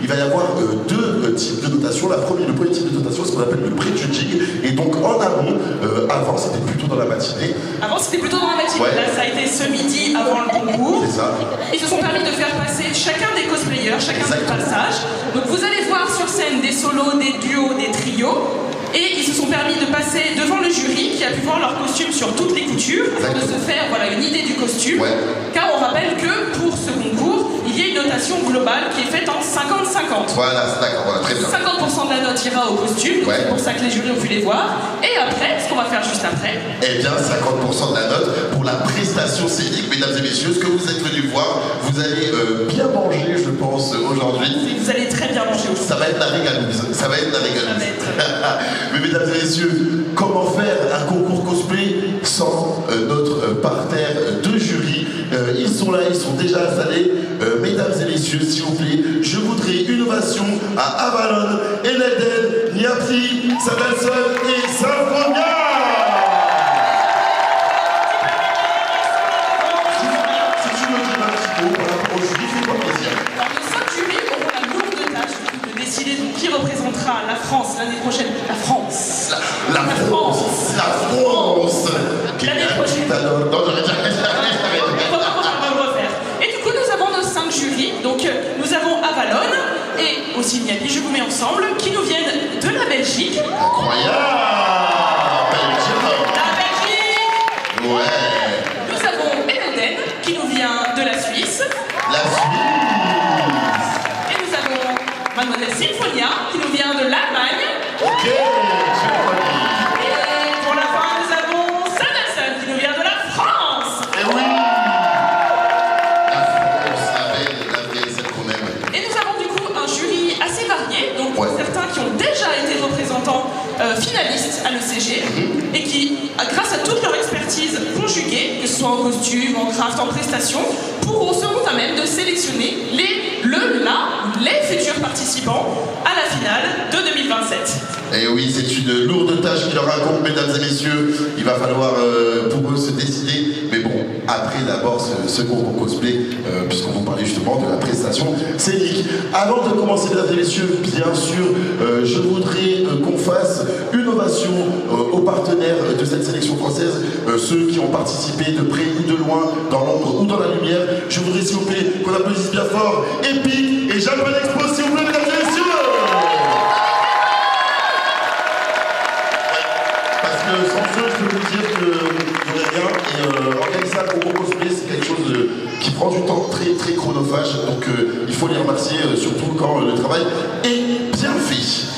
il va y avoir deux types de notation. Le premier type de notation, c'est ce qu'on appelle le pré-judging. Et donc en amont, avant c'était plutôt dans la matinée. Avant c'était plutôt dans la matinée, là ça a été ce midi avant le concours. C'est ça. Ils se sont permis de faire passer chacun des cosplayers, chacun des passages. Donc vous allez voir sur scène des solos, des duos, des trios. Et ils se sont permis de passer devant le jury qui a pu voir leur costume sur toutes les coutures afin de se faire une idée du costume. Ouais. Car on rappelle que pour ce concours, il y a une notation globale qui est faite en 50-50. Voilà, c'est d'accord, voilà, très bien. 50% de la note ira au costume, donc c'est pour ça que les jurys ont pu les voir. Et après, ce qu'on va faire juste après... Eh bien, 50% de la note pour la prestation scénique, mesdames et messieurs. Ce que vous êtes venus voir, vous allez bien manger, je pense, aujourd'hui. Vous allez très bien manger aujourd'hui. Ça va être la régalouse. Ça va être la régalouse. Mais mesdames et messieurs, comment faire un concours cosplay sans notre parterre de jury? Ils sont là, ils sont déjà installés. Mesdames et messieurs, s'il vous plaît, je voudrais une ovation à Avalon, Enelden, Niapti, Sabalson et Symphonia. Si tu me dis un petit mot par rapport au jury, fais-moi plaisir. Alors, nos 5 jurys auront la lourde tâche de décider donc, qui représentera la France l'année prochaine. La France. La France. La France. L'année prochaine. Non, j'arrête. Et du coup, nous avons nos 5 jurys. Donc, nous avons Avalon et aussi Niapi, je vous mets ensemble, qui nous viennent de la Belgique. Incroyable. La Belgique. Ouais. Nous avons Enelden, qui nous vient de la Suisse. La Suisse. Et nous avons Mademoiselle Symphonia, qui nous vient de l'Allemagne. Ok. Et pour la fin, nous avons Sabalson, qui nous vient de la France. Eh oui. La France, la belle, celle qu'on aime. Et nous avons du coup un jury assez varié, donc certains qui ont déjà été représentants finalistes à l'ECG et qui, grâce à toute leur expertise conjuguée, que ce soit en costume, en craft, en prestation, seront à même de sélectionner les futurs participants à la finale de 2027. Et oui, c'est une lourde tâche qui leur incombe, mesdames et messieurs. Il va falloir pour eux se décider. Mais bon, après d'abord ce concours cosplay, puisqu'on vous parlait justement de la prestation scénique. Avant de commencer, mesdames et messieurs, bien sûr, je voudrais qu'on fasse une ovation aux partenaires de cette sélection française, ceux qui ont participé de près ou de loin, dans l'ombre ou dans la lumière. Je voudrais, s'il vous plaît, qu'on applaudisse bien fort Epic et Japan Expo, s'il vous plaît, mesdames et messieurs. Sans eux, je peux vous dire qu'il n'y aurait rien. Et organiser un concours cosplay, c'est quelque chose qui prend du temps très chronophage. Donc il faut les remercier, surtout quand le travail est bien fait.